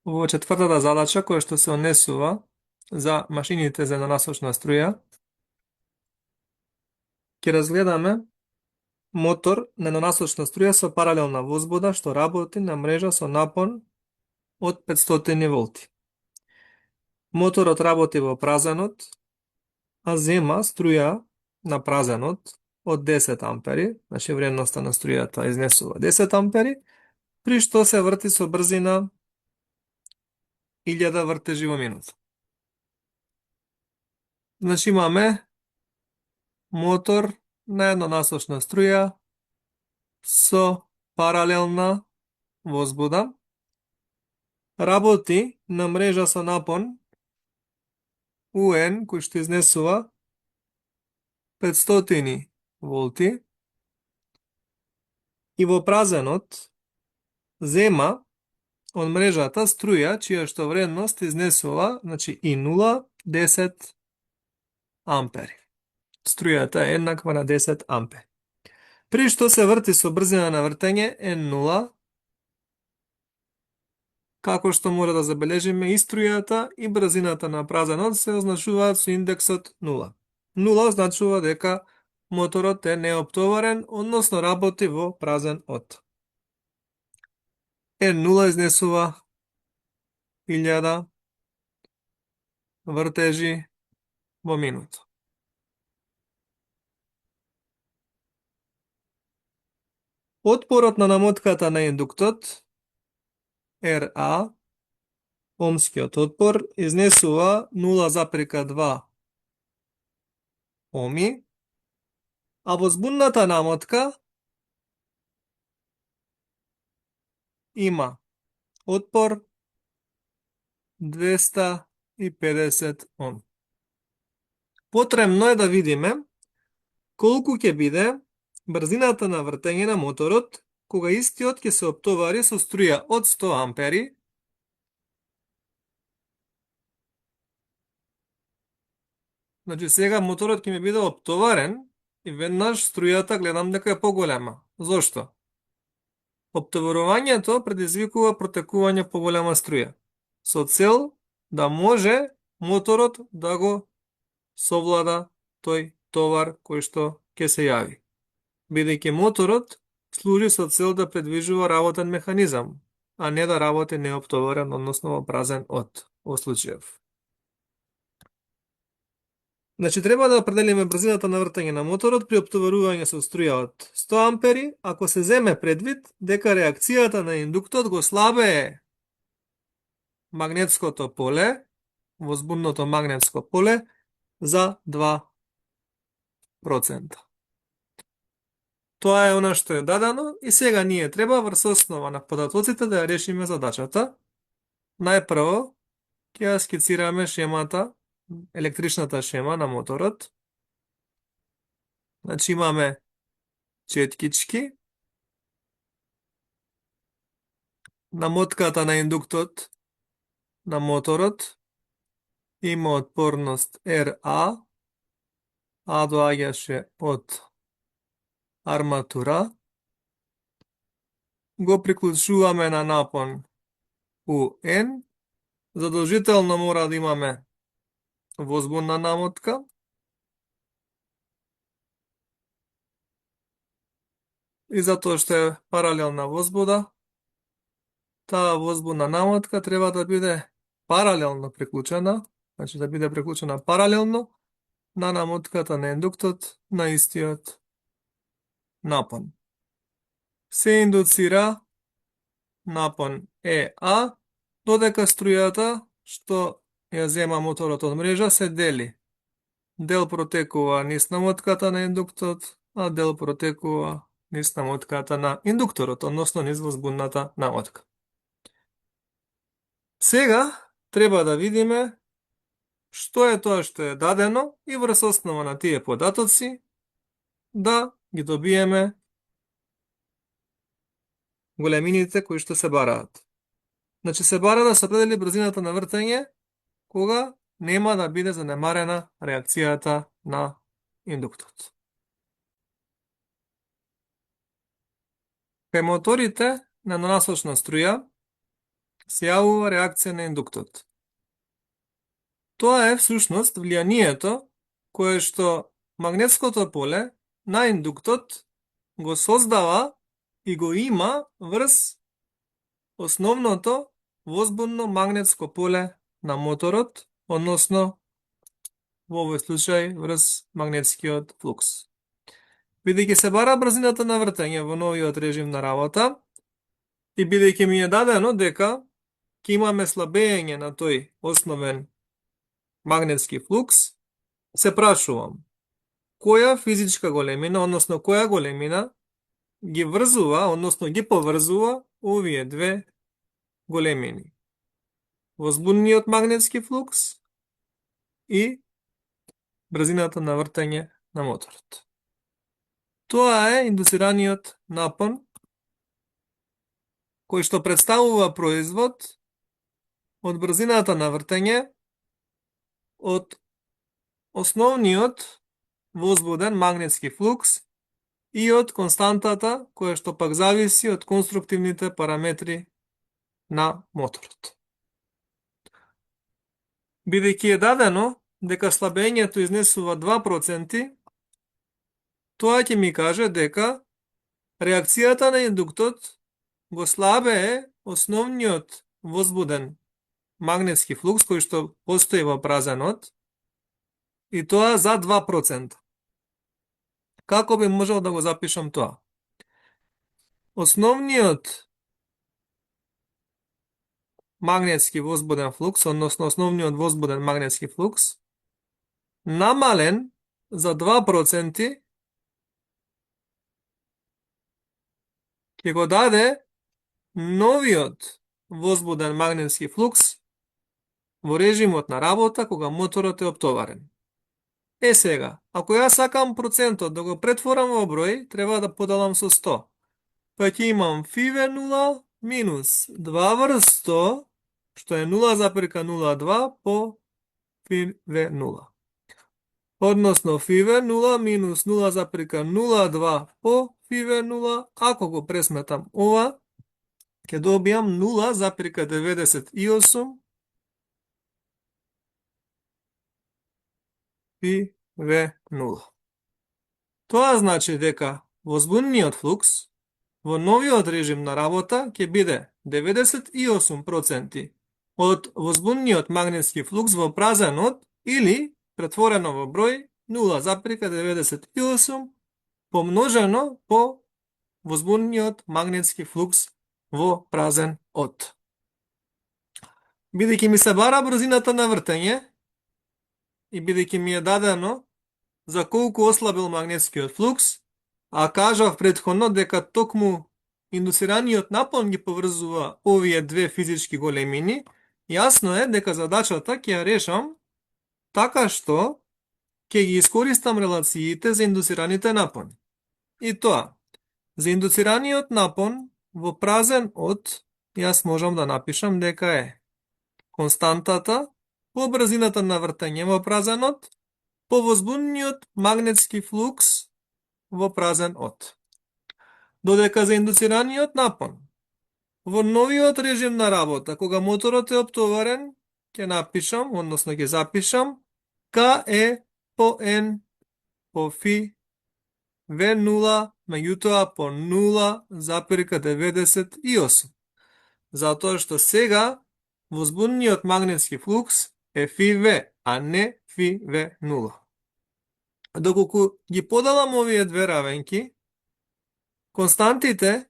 Во четвртата задача која што се однесува за машините за еднонасочна струја, ќе разгледаме мотор на еднонасочна струја со паралелна возбуда што работи на мрежа со напон од 500 волти. Моторот работи во празенот, а зема струја на празенот од 10 ампери, значи вредноста на струјата изнесува 10 ампери, при што се врти со брзина 1000 вртежи во минута. Значи имаме мотор на еднонасочна струја со паралелна возбуда, работи на мрежа со напон UN кој што изнесува 500 волти и во празенот зема од мрежата струја чија што вредност изнесува, значи и 0, 10 ампери. Струјата е еднаква на 10 ампери. При што се врти со брзина на вртење N0, како што мора да забележиме, и струјата и брзината на празенот се означуваат со индексот 0. 0 означува дека моторот е неоптоварен, односно работи во празен од. N0 изнесува 1000 вртежи во минута. Отпорот на намотката на индуктот RA, омскиот отпор, изнесува 0,2 оми, а возбудната намотка има отпор 250 ом. Потребно е да видиме колку ќе биде брзината на вртење на моторот кога истиот ќе се оптовари со струја од 100 ампери Значи сега моторот ќе ми биде оптоварен и веднаш струјата гледам дека е поголема. Зошто? Оптоварувањето предизвикува протекување поголема струја, со цел да може моторот да го совлада тој товар кој што ќе се јави. Бидејќи моторот служи со цел да предвижува работен механизам, а не да работи неоптоварен, односно во празен од, во случајов. Значи треба да определиме брзината на вртење на моторот при оптоварување со струја од 100 ампери, ако се земе предвид дека реакцијата на индуктот го слабее магнетското поле, возбудното магнетско поле, за 2%. Тоа е она што е дадено и сега ние треба врз основа на податоците да ја решиме задачата. Најпрво ќе ја скицираме шемата, електричната шема на моторот. Значи имаме четкички, намотката на индуктот на моторот има отпорност RA, А доаѓаше од арматура, го приклучуваме на напон UN, задолжително мора да имаме возбудна намотка, и затоа што е паралелна возбуда, таа возбудна намотка треба да биде паралелно приклучена, значи да биде приклучена паралелно на намотката на индуктот на истиот напон. Се индуцира напон ЕА, додека струјата што ја зема моторот од мрежа се дели. Дел протекува низ намотката на индуктот, а дел протекува низ намотката на индукторот, односно низ возбудната намотка. Сега треба да видиме што е тоа што е дадено и врз основа на тие податоци да ги добиеме големините кои што се бараат. Значи се бара да се определи брзината на вртење кога нема да биде занемарена реакцијата на индуктот. Кај моторите на еднонасочна струја се јавува реакција на индуктот. Тоа е всушност влијанието кое што магнетското поле на индуктот го создава и го има врз основното возбудно магнетско поле на моторот, односно во овој случај врз магнетскиот флукс. Бидејќи се бара брзината на вртење во новиот режим на работа и бидејќи ми е дадено дека ќе имаме слабење на тој основен магнетски флукс, се прашувам која физичка големина, односно која големина ги врзува, односно ги поврзува овие две големини. Возбудниот магнетски флукс и брзината на вртење на моторот. Тоа е индуцираниот напон кој што представува производ од брзината на вртење од основниот возбуден магнетски флукс и од константата која што пак зависи од конструктивните параметри на моторот. Бидејќи е дадено дека слабењето изнесува 2%, тоа ќе ми каже дека реакцијата на индуктот го слабее основниот возбуден магнетски флукс кој што постои во празенот и тоа за 2%. Како би можел да го запишам тоа? Основниот магнетски возбуден флукс, односно основниот возбуден магнетски флукс, намален за 2%, ќе го даде новиот возбуден магнетски флукс во режимот на работа кога моторот е оптоварен. Сега, ако јас сакам процентот да го претворам во број, треба да поделам со 100. Па ќе имам φV0 минус 2 врз 100, што е 0,02 по φV0. Односно φV0 минус 0,02 по φV0, ако го пресметам ова, ќе добијам 0,98 φV0. Тоа значи дека возбудниот флукс во новиот режим на работа ќе биде 98% од возбудниот магнетски флукс во празенот или, претворено во број, 0,98 помножено по возбудниот магнетски флукс во празен од. Бидејќи ми се бара брзината на вртење и бидејќи ми е дадено за колку ослабил магнетскиот флукс, а кажав претходно дека токму индуцираниот напон ги поврзува овие две физички големини, јасно е дека задачата ќе ја решам така што ќе ги искористам релациите за индуцираните напони. И тоа, за индуцираниот напон во празен од, јас можам да напишам дека е константата по брзината на вртење во празенот по возбудниот магнетски флукс во празен од. Додека за индуцираниот напон во новиот режим на работа, кога моторот е оптоварен, ќе напишам, односно ќе запишам K е по N по φ V0 меѓутоа по 0,98. Затоа што сега возбудниот магнетски флукс е φV, а не φV0. Доколку ги поделам овие две равенки, константите,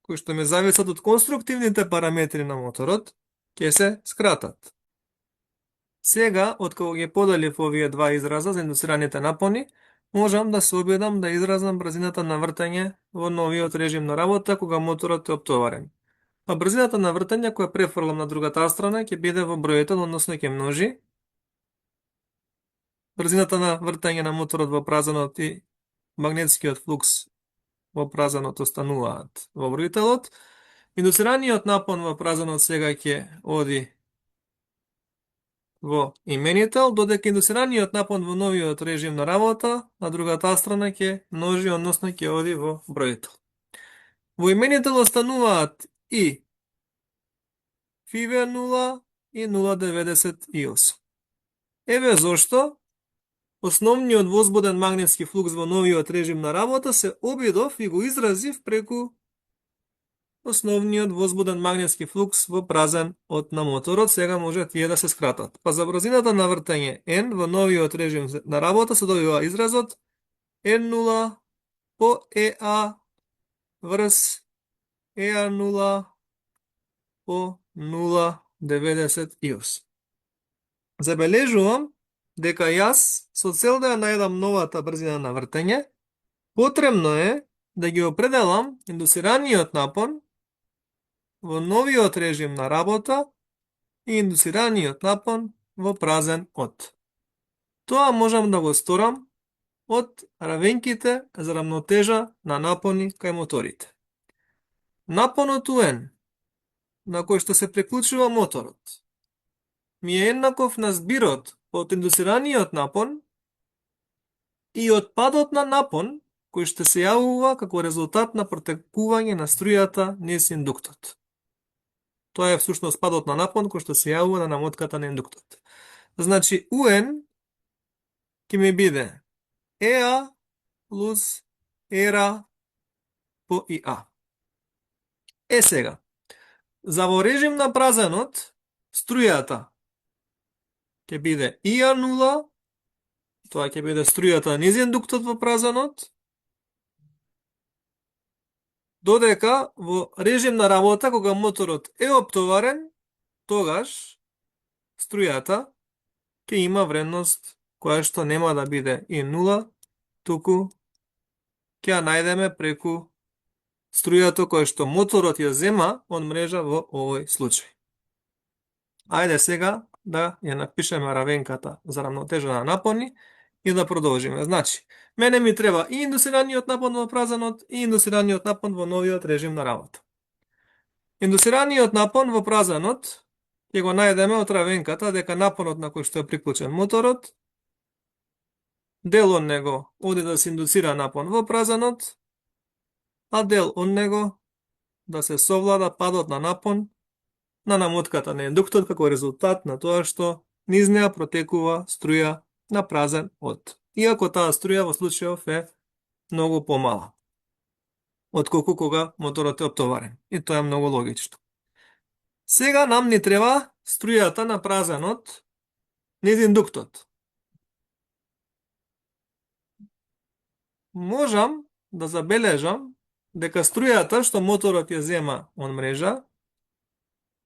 кои што ме зависат од конструктивните параметри на моторот, ќе се скратат. Сега, откако ги поделив овие два израза за индуцираните напони, можам да се обидам да изразам брзината на вртење во новиот режим на работа кога моторот е оптоварен. А брзината на вртење која префрлам на другата страна ќе биде во бројител, односно ќе множи брзината на вртење на моторот во празенот и магнетскиот флукс во празенот остануваат во бројителот. Индуцираниот напон во празенот сега ќе оди во именител, додека индуцираниот напон во новиот режим на работа на другата страна ќе множи, односно ќе оди во бројител. Во именител остануваат и фиве 0 и 0,98. Еве зошто основниот возбуден магнетски флукс во новиот режим на работа се обидов и го изразив преку основниот возбуден магнетски флукс во празен од на моторот. Сега може тие да се скратат. Па за брзината на вртење N во новиот режим на работа се добива изразот N0 по EA врз EA0 по 0,98. Забележувам дека јас со цел да ја најдам новата брзина на вртење, потребно е да ги определам индуцираниот напон во новиот режим на работа и индуцираниот напон во празен од. Тоа можам да го сторам од равенките за рамнотежа на напони кај моторите. Напонот UN на кој што се приклучува моторот ми е еднаков на збирот од индуцираниот напон и од падот на напон кој што се јавува како резултат на протекување на струјата низ индуктот. Тоа е всушност падот на напон кој што се јавува на намотката на индуктот. Значи UN ќе ми биде EA плюс ERA по IA. Сега, за во режим на празенот, струјата ќе биде IA0, тоа ќе биде струјата низ индуктот во празенот, додека во режим на работа, кога моторот е оптоварен, тогаш струјата ќе има вредност која што нема да биде I0, туку ќе ја најдеме преку струјата која што моторот ја зема од мрежа во овој случај. Ајде сега да ја напишеме равенката за рамнотежа на напони и да продолжиме. Значи, мене ми треба и индуцираниот напон во празенот и индуцираниот напон во новиот режим на работа. Индуцираниот напон во празенот ќе го најдеме од равенката дека напонот на кој што е приклучен моторот, дел од него оди да се индуцира напон во празенот, а дел од него да се совлада падот на напон на намотката на индуктот како резултат на тоа што низ неа протекува струја на празен од. Иако таа струја во случајов е многу помала отколку кога моторот е оптоварен. И тоа е многу логично. Сега нам ни треба струјата на празенот низ индуктот. Можам да забележам дека струјата што моторот ја зема од мрежа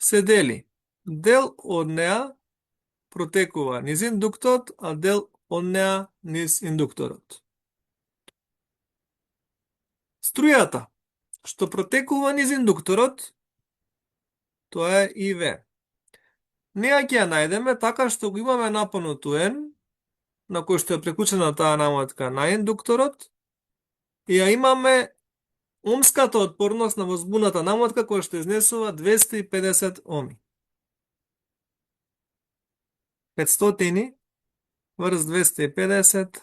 се дели. Дел од неа протекува низ индуктот, а дел од неа низ индукторот. Струјата што протекува низ индукторот, тоа е IV. Неа ќе ја најдеме така што го имаме напонот UN, на кој што е приклучена таа намотка на индукторот, и ја имаме омската отпорност на возбудната намотка која што изнесува 250 оми. 500 врз 250,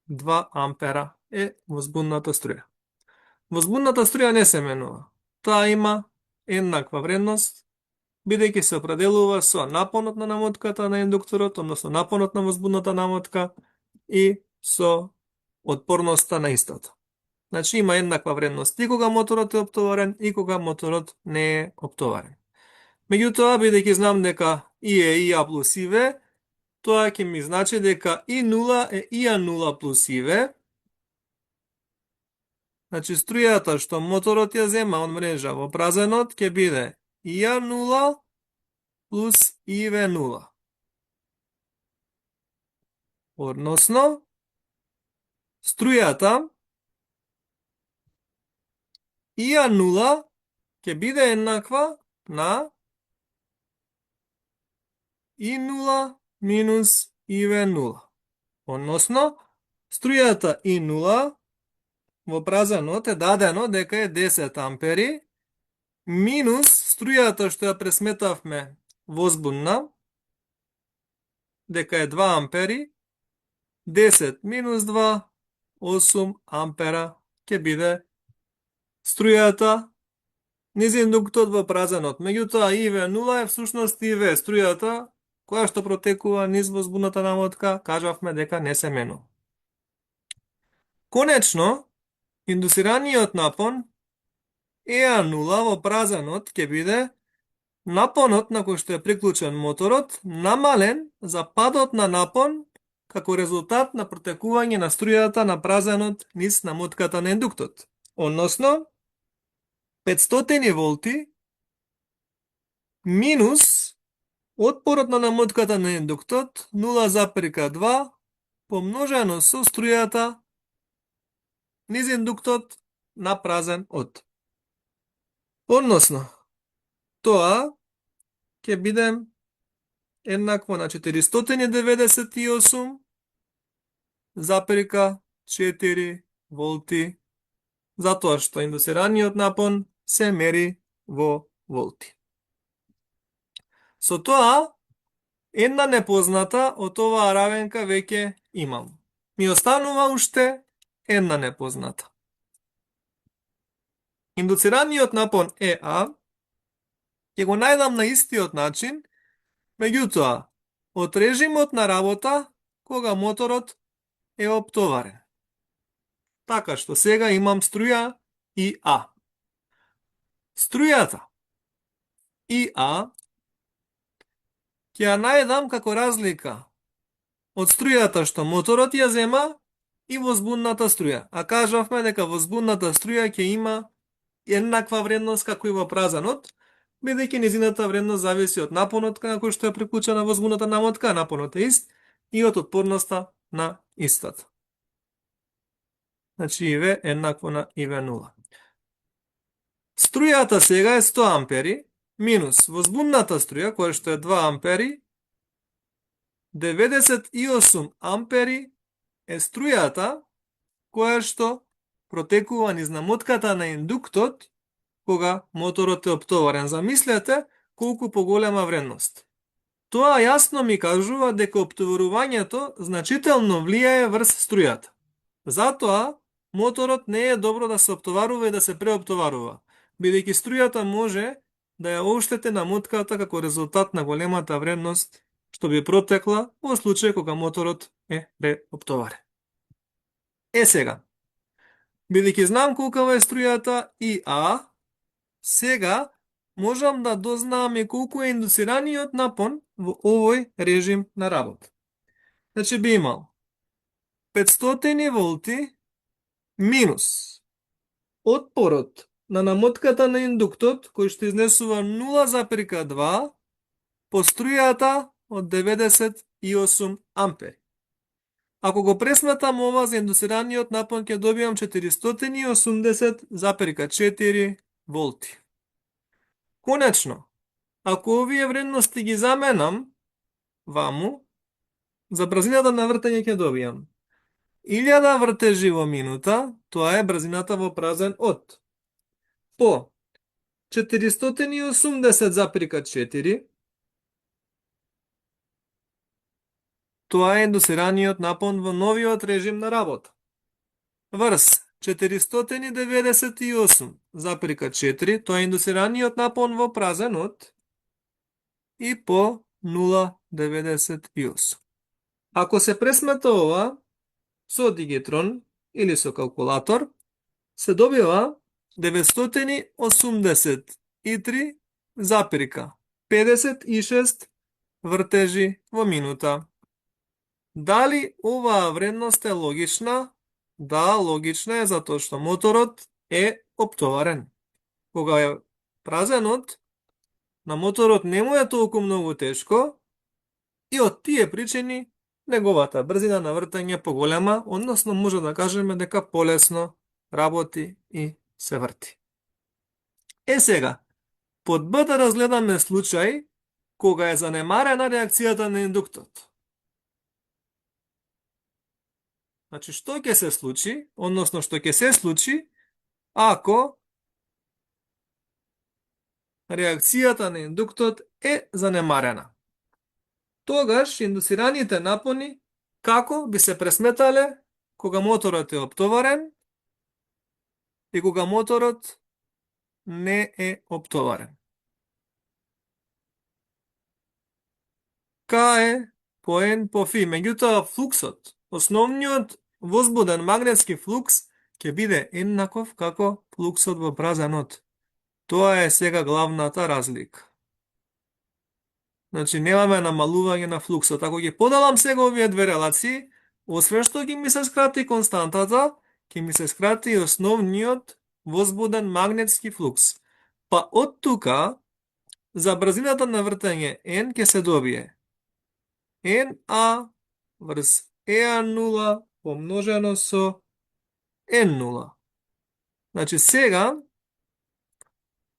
2 ампера е возбудната струја. Возбудната струја не се менува. Таа има еднаква вредност, бидејќи се определува со напонот на намотката на индукторот, односно напонот на возбудната намотка и со отпорноста на истото. Значи има еднаква вредност и кога моторот е оптоварен и кога моторот не е оптоварен. Меѓутоа, бидејќи знам дека I е IA плюс IV, тоа ќе ми значи дека I0 е IA0 плюс IV. Значи струјата што моторот ја зема од мрежа во празенот ќе биде IA0 плюс IV0. Односно, струјата IA0 ќе биде еднаква на I0 минус IV0. Односно, струјата I0 во празенот е дадено дека е 10 ампери минус струјата што ја пресметавме возбудна дека е 2 ампери, 10 минус 2, 8 ампера ќе биде струјата низ индуктот во празенот. Меѓутоа ИВ0 е всушност ИВ, струјата која што протекува низ возбудната намотка, кажавме дека не се менува. Конечно, индуцираниот напон ЕА0 во празенот ќе биде напонот на кој што е приклучен моторот намален за падот на напон како резултат на протекување на струјата на празенот низ намотката на индуктот. Односно, 500 волти минус отпорот на намотката на индуктот 0,2 помножено со струјата низ индуктот на празен од. Односно, тоа ќе биде еднакво на 498,4 волти, затоа што индуцираниот напон се мери во волти. Со тоа, една непозната од оваа равенка веќе имам. Ми останува уште една непозната. Индуцираниот напон ЕА ќе го најдам на истиот начин, меѓутоа, од режимот на работа кога моторот е оптоварен. Така што сега имам струја ИА. Струјата ИА ќе ја најдам како разлика од струјата што моторот ја зема и возбудната струја. А кажавме дека возбудната струја ќе има еднаква вредност како и во празенот, бидејќи незината вредност зависи од напонот на кој што е приклучена возбудната намотка, а напонот е ист, и од отпорноста на истата. Значи ИВ еднакво на ИВ0. Струјата сега е 100 ампери минус возбудната струја која што е 2 ампери, 98 ампери е струјата која што протекува низ намотката на индуктот кога моторот е оптоварен. Замислете колку поголема вредност. Тоа јасно ми кажува дека оптоварувањето значително влијае врз струјата. Затоа моторот не е добро да се оптоварува и да се преоптоварува, бидејќи струјата може да ја оштети намотката како резултат на големата вредност што би протекла во случај кога моторот е преоптоварен. Сега, бидејќи знам колкава е струјата ИА, сега можам да дознам и колку е индуцираниот напон во овој режим на работа. Значи би имал 500 волти минус отпорот на намотката на индуктот кој што изнесува 0,2 по струјата од 98 ампери. Ако го пресметам ова за индуцираниот напон ќе добиам 480,4 волти. Конечно, ако овие вредности ги заменам ваму, за брзината на вртење ќе добиам 1000 вртежи во минута, тоа е брзината во празен од. По 480,4, тоа е индуцираниот напон во новиот режим на работа. Врз 498,4, тоа е индуцираниот напон во празен од, и по 0,98. Ако се пресмета ова со дигитрон или со калкулатор, се добива 983,56 вртежи во минута. Дали оваа вредност е логична? Да, логична е, затоа што моторот е оптоварен. Кога е празенот, на моторот не му е толку многу тешко и од тие причини неговата брзина на вртење е поголема, односно може да кажеме дека полесно работи и се врти. Сега, под Б да разгледаме случај кога е занемарена реакцијата на индуктот. Значи, што ќе се случи, односно што ќе се случи, ако реакцијата на индуктот е занемарена? Тогаш индуцираните напони како би се пресметале кога моторот е оптоварен и кога моторот не е оптоварен. К е по N по Ф. Меѓутоа, флуксот, основниот возбуден магнетски флукс, ќе биде еднаков како флуксот во празенот. Тоа е сега главната разлика. Значи, немаме намалување на флуксот. Ако ги поделам сега овие две релации, освен што ги ми се скрати константата, ќе ми се скрати и основниот возбуден магнетски флукс. Па од тука, за брзината на вртење N ќе се добие NA врз EA0 помножено со N0. Значи, сега,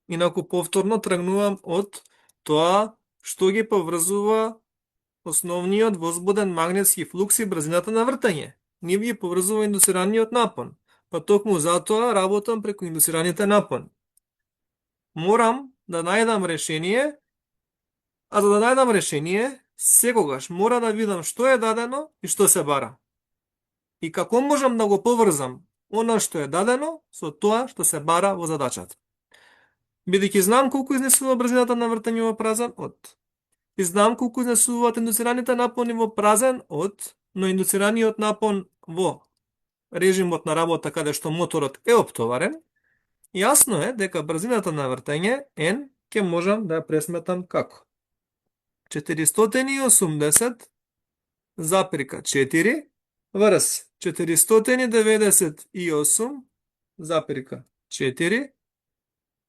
инаку повторно тргнувам од тоа што ги поврзува основниот возбуден магнетски флукс и брзината на вртење. Нив ги поврзува индуцираниот напон. Па токму затоа работам преку индуцираните напон. Морам да најдам решение, а за да најдам решение, секогаш мора да видам што е дадено и што се бара. И како можам да го поврзам она што е дадено со тоа што се бара во задачата. Бидејќи знам колку изнесува брзината на вртење во празен од. И знам колку изнесуваат индуцираните напони во празен од, но индуцираниот напон во режимот на работа каде што моторот е оптоварен, јасно е дека брзината на вртење N ќе можам да ја пресметам како 480,4 врз 498,4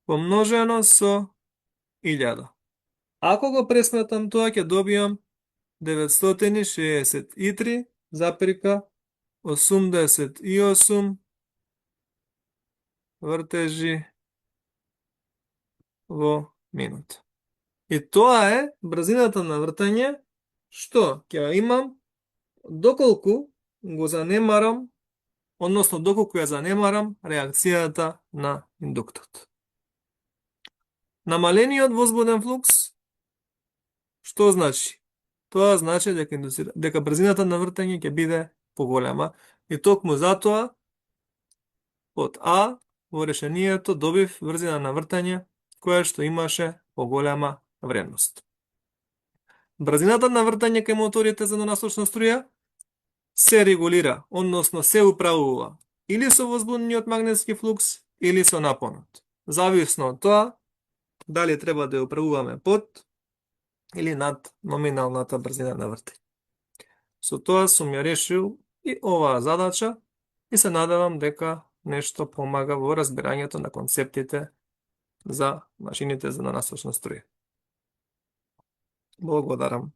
помножено со 1000. Ако го пресметам тоа, ќе добијам 963,88 вртежи во минута. И тоа е брзината на вртење што ќе имам доколку го занемарам, односно доколку ја занемарам реакцијата на индуктот. Намалениот возбуден флукс што значи? Тоа значи дека брзината на вртење ќе биде поголема и токму затоа од А во решението добив брзина на вртење која што имаше поголема вредност. Брзината на вртење кај моторите за еднонасочна струја се регулира, односно се управува или со возбудениот магнетски флукс или со напонот. Зависно од тоа дали треба да ја управуваме под или над номиналната брзина на вртење. Со тоа сум ја решил и оваа задача и се надевам дека нешто помага во разбирањето на концептите за машините за еднонасочна струја. Благодарам.